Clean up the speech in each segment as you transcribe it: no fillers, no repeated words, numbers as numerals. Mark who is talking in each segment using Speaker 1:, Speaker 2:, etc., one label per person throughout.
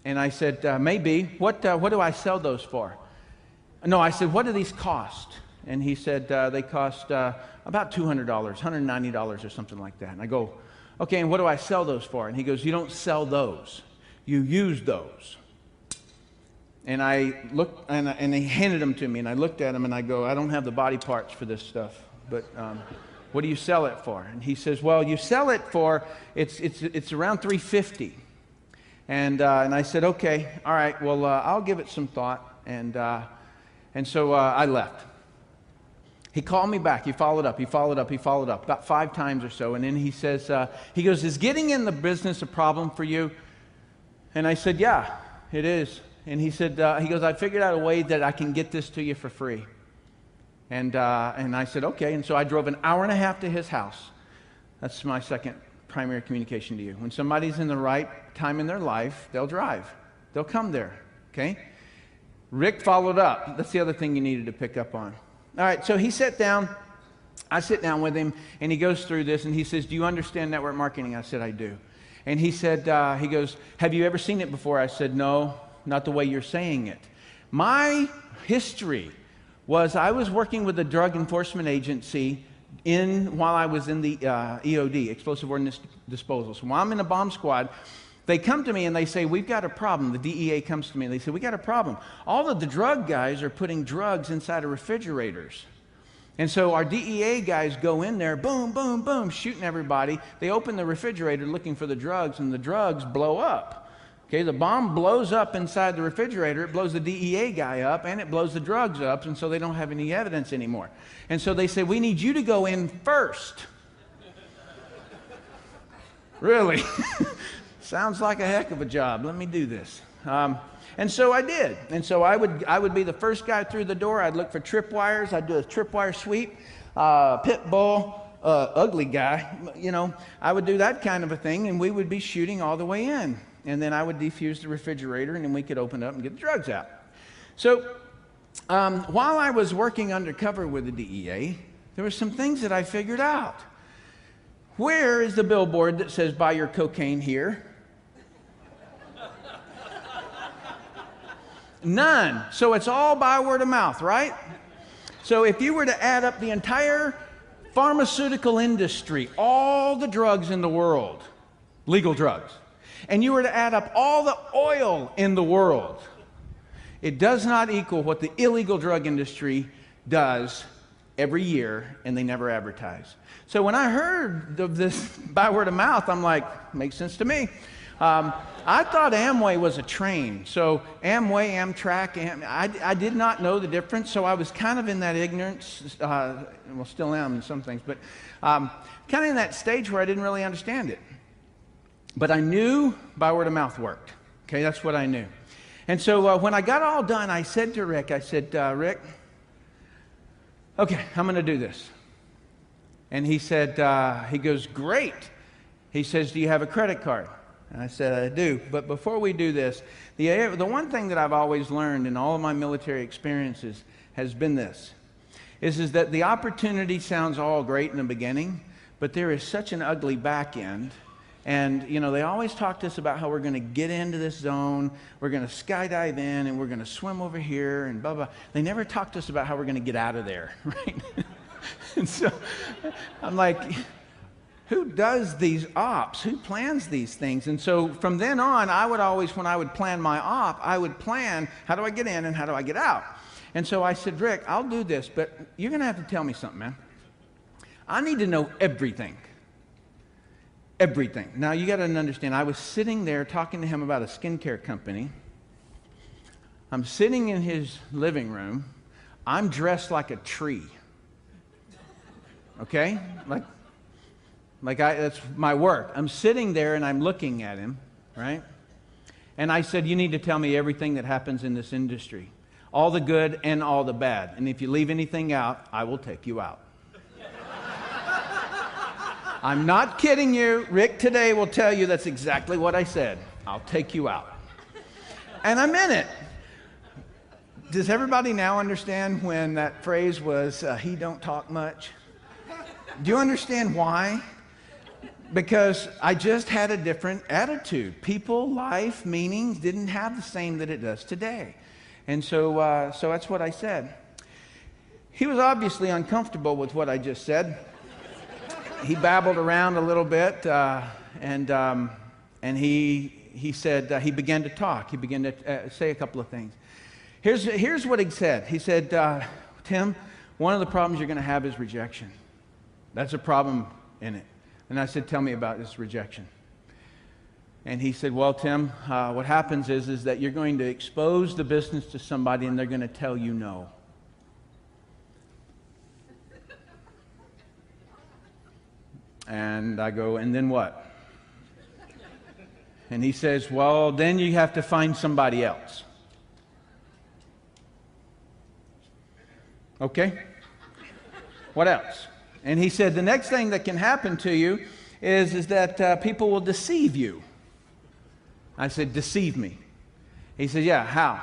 Speaker 1: And I said, maybe. What do I sell those for? No, I said, what do these cost? And he said, they cost about $200, $190 or something like that. And I go, okay, and what do I sell those for? And he goes, you don't sell those. You use those. And I looked, and he handed them to me, and I looked at them, and I go, I don't have the body parts for this stuff, but what do you sell it for? And he says, well, you sell it for, it's around $350. And I said, okay, all right, well, I'll give it some thought. And so I left. He called me back. He followed up about 5 times or so. And then he says, he goes, is getting in the business a problem for you? And I said, yeah, it is. And he said, he goes, I figured out a way that I can get this to you for free. And I said, okay. And so I drove an hour and a half to his house. That's my second primary communication to you. When somebody's in the right time in their life, they'll drive. They'll come there, okay? Rick followed up. That's the other thing you needed to pick up on. All right, so he sat down. I sit down with him, and he goes through this, and he says, do you understand network marketing? I said, I do. And he said, he goes, have you ever seen it before? I said, no, not the way you're saying it. My history was I was working with a drug enforcement agency while I was in the EOD, Explosive Ordnance Disposal. So while I'm in a bomb squad, they come to me and they say, we've got a problem. The DEA comes to me and they say, we got a problem. All of the drug guys are putting drugs inside of refrigerators. And so our DEA guys go in there, boom, boom, boom, shooting everybody. They open the refrigerator looking for the drugs, and the drugs blow up. Okay, the bomb blows up inside the refrigerator. It blows the DEA guy up, and it blows the drugs up, and so they don't have any evidence anymore. And so they say, we need you to go in first. Really? Sounds like a heck of a job. Let me do this. And so I did. And so I would be the first guy through the door. I'd look for tripwires. I'd do a tripwire sweep, pit bull, ugly guy. You know, I would do that kind of a thing, and we would be shooting all the way in. And then I would defuse the refrigerator, and then we could open it up and get the drugs out. So while I was working undercover with the DEA, there were some things that I figured out. Where is the billboard that says, buy your cocaine here? None. So it's all by word of mouth, right? So if you were to add up the entire pharmaceutical industry, all the drugs in the world, legal drugs, and you were to add up all the oil in the world, it does not equal what the illegal drug industry does every year, and they never advertise. So when I heard of this by word of mouth, I'm like, makes sense to me. I thought Amway was a train. So Amway, Amtrak, I did not know the difference, so I was kind of in that ignorance, well, still am in some things, but kind of in that stage where I didn't really understand it. But I knew by word of mouth worked. Okay, that's what I knew. And so when I got all done, I said to Rick, Rick, okay, I'm going to do this. And he said, he goes, great. He says, do you have a credit card? And I said, I do. But before we do this, the one thing that I've always learned in all of my military experiences has been this, is that the opportunity sounds all great in the beginning, but there is such an ugly back end. And, you know, they always talk to us about how we're going to get into this zone, we're going to skydive in, and we're going to swim over here, and blah, blah. They never talk to us about how we're going to get out of there, right? And so I'm like, who does these ops? Who plans these things? And so from then on, I would always, when I would plan my op, I would plan, how do I get in and how do I get out? And so I said, Rick, I'll do this, but you're going to have to tell me something, man. I need to know everything. Everything. Now, you got to understand, I was sitting there talking to him about a skincare company. I'm sitting in his living room. I'm dressed like a tree. Okay? That's my work. I'm sitting there and I'm looking at him, right? And I said, you need to tell me everything that happens in this industry. All the good and all the bad. And if you leave anything out, I will take you out. I'm not kidding you. Rick today will tell you that's exactly what I said. I'll take you out. And I meant it. Does everybody now understand when that phrase was, he don't talk much? Do you understand why? Because I just had a different attitude. People, life, meanings didn't have the same that it does today. And so that's what I said. He was obviously uncomfortable with what I just said. He babbled around a little bit, and he said, he began to talk. He began to say a couple of things. Here's what he said. He said, Tim, one of the problems you're going to have is rejection. That's a problem in it. And I said, tell me about this rejection. And he said, well, Tim, what happens is that you're going to expose the business to somebody and they're going to tell you no. And I go, and then what? And he says, well, then you have to find somebody else. Okay? What else? And he said, the next thing that can happen to you is that people will deceive you. I said, deceive me. He said, yeah, how?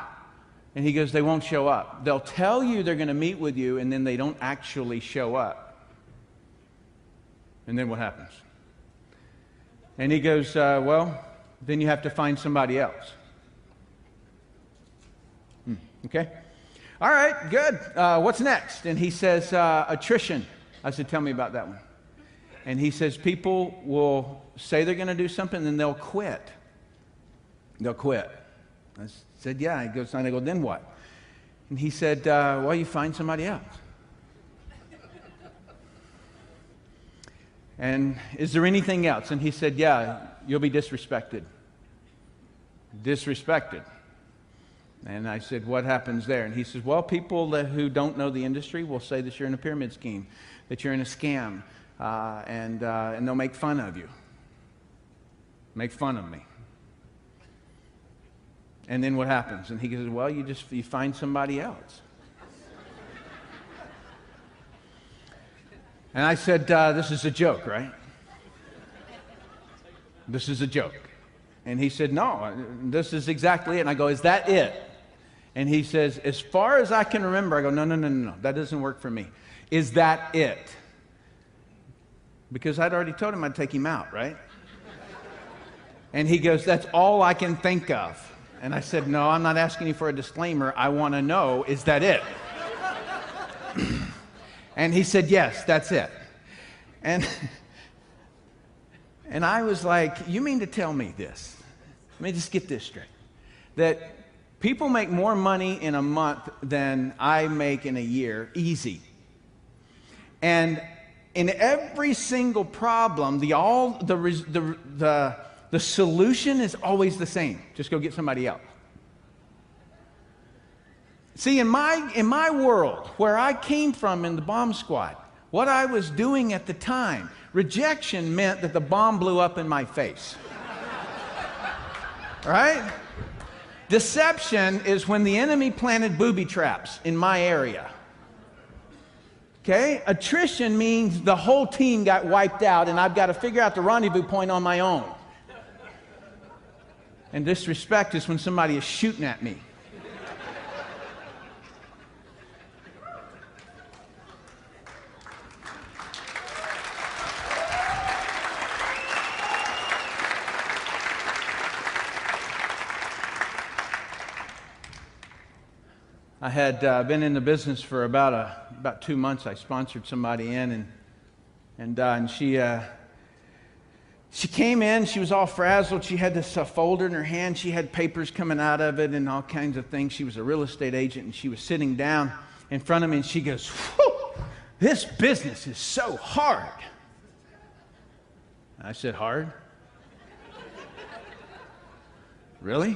Speaker 1: And he goes, they won't show up. They'll tell you they're going to meet with you, and then they don't actually show up. And then what happens? And he goes, well, then you have to find somebody else. Okay? All right, good. What's next? And he says, attrition. I said, tell me about that one. And he says, people will say they're going to do something, and then they'll quit. They'll quit. I said, yeah. He goes, and I go, then what? And he said, well, you find somebody else. And is there anything else? And he said, yeah, you'll be disrespected. Disrespected. And I said, what happens there? And he says, well, people who don't know the industry will say that you're in a pyramid scheme, that you're in a scam, and they'll make fun of you. Make fun of me. And then what happens? And he goes, well, you find somebody else. And I said, this is a joke, right? This is a joke. And he said, no, this is exactly it. And I go, is that it? And he says, as far as I can remember. I go, no, that doesn't work for me. Is that it? Because I'd already told him I'd take him out, right? And he goes, that's all I can think of. And I said, no, I'm not asking you for a disclaimer. I want to know, is that it? And he said, yes, that's it. And I was like, you mean to tell me this? Let me just get this straight. That people make more money in a month than I make in a year, easy. And in every single problem, the solution is always the same. Just go get somebody else. See, in my world, where I came from in the bomb squad, what I was doing at the time, rejection meant that the bomb blew up in my face. Right? Deception is when the enemy planted booby traps in my area. Okay? Attrition means the whole team got wiped out and I've got to figure out the rendezvous point on my own. And disrespect is when somebody is shooting at me. I had been in the business for about 2 months. I sponsored somebody in, and she came in. She was all frazzled. She had this folder in her hand. She had papers coming out of it and all kinds of things. She was a real estate agent, and she was sitting down in front of me, and she goes, "Whew, this business is so hard." I said, "Hard? Really?"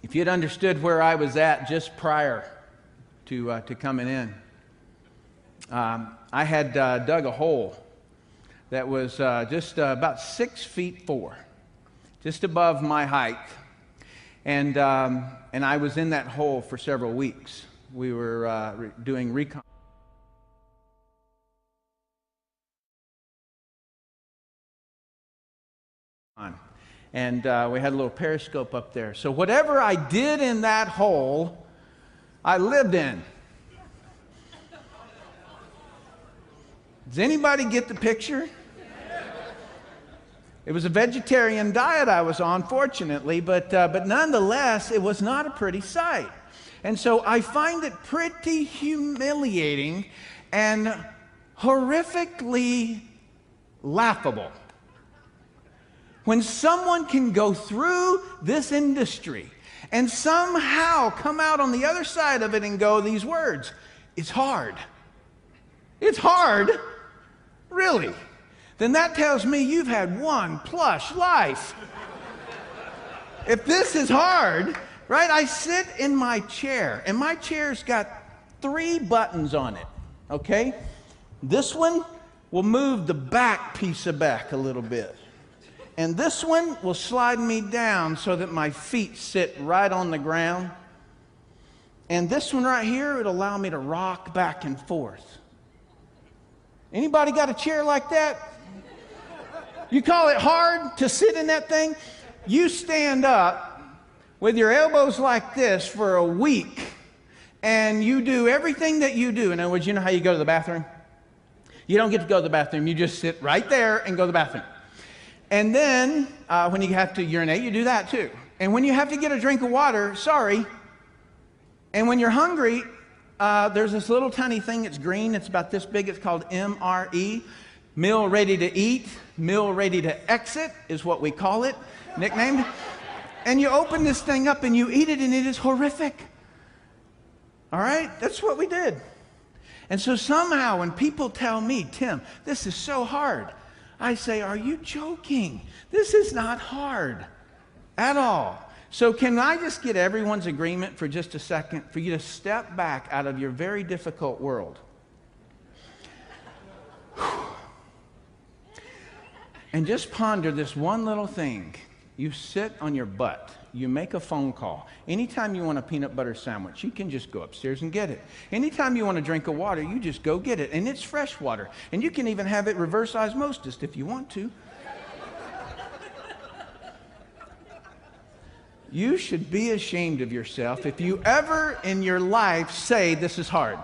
Speaker 1: If you'd understood where I was at just prior to coming in, I had dug a hole that was just about 6'4", just above my height, and I was in that hole for several weeks. We were doing recon. And we had a little periscope up there. So whatever I did in that hole, I lived in. Does anybody get the picture? It was a vegetarian diet I was on, fortunately, but nonetheless, it was not a pretty sight. And so I find it pretty humiliating and horrifically laughable when someone can go through this industry and somehow come out on the other side of it and go these words, it's hard. It's hard? Really? Then that tells me you've had one plush life. If this is hard, right? I sit in my chair, and my chair's got 3 buttons on it, okay? This one will move the back piece of back a little bit. And this one will slide me down so that my feet sit right on the ground. And this one right here, it'll allow me to rock back and forth. Anybody got a chair like that? You call it hard to sit in that thing? You stand up with your elbows like this for a week, and you do everything that you do. In other words, you know how you go to the bathroom? You don't get to go to the bathroom. You just sit right there and go to the bathroom. And then when you have to urinate, you do that too. And when you have to get a drink of water, sorry. And when you're hungry, there's this little tiny thing that's green. It's about this big. It's called MRE. Meal ready to eat, meal ready to exit is what we call it, nicknamed. And you open this thing up and you eat it, and it is horrific. All right? That's what we did. And so somehow when people tell me, Tim, this is so hard, I say, are you joking? This is not hard at all. So can I just get everyone's agreement for just a second for you to step back out of your very difficult world? And just ponder this one little thing. You sit on your butt. You make a phone call. Anytime you want a peanut butter sandwich, you can just go upstairs and get it. Anytime you want a drink of water, you just go get it. And it's fresh water. And you can even have it reverse osmosis if you want to. You should be ashamed of yourself if you ever in your life say this is hard.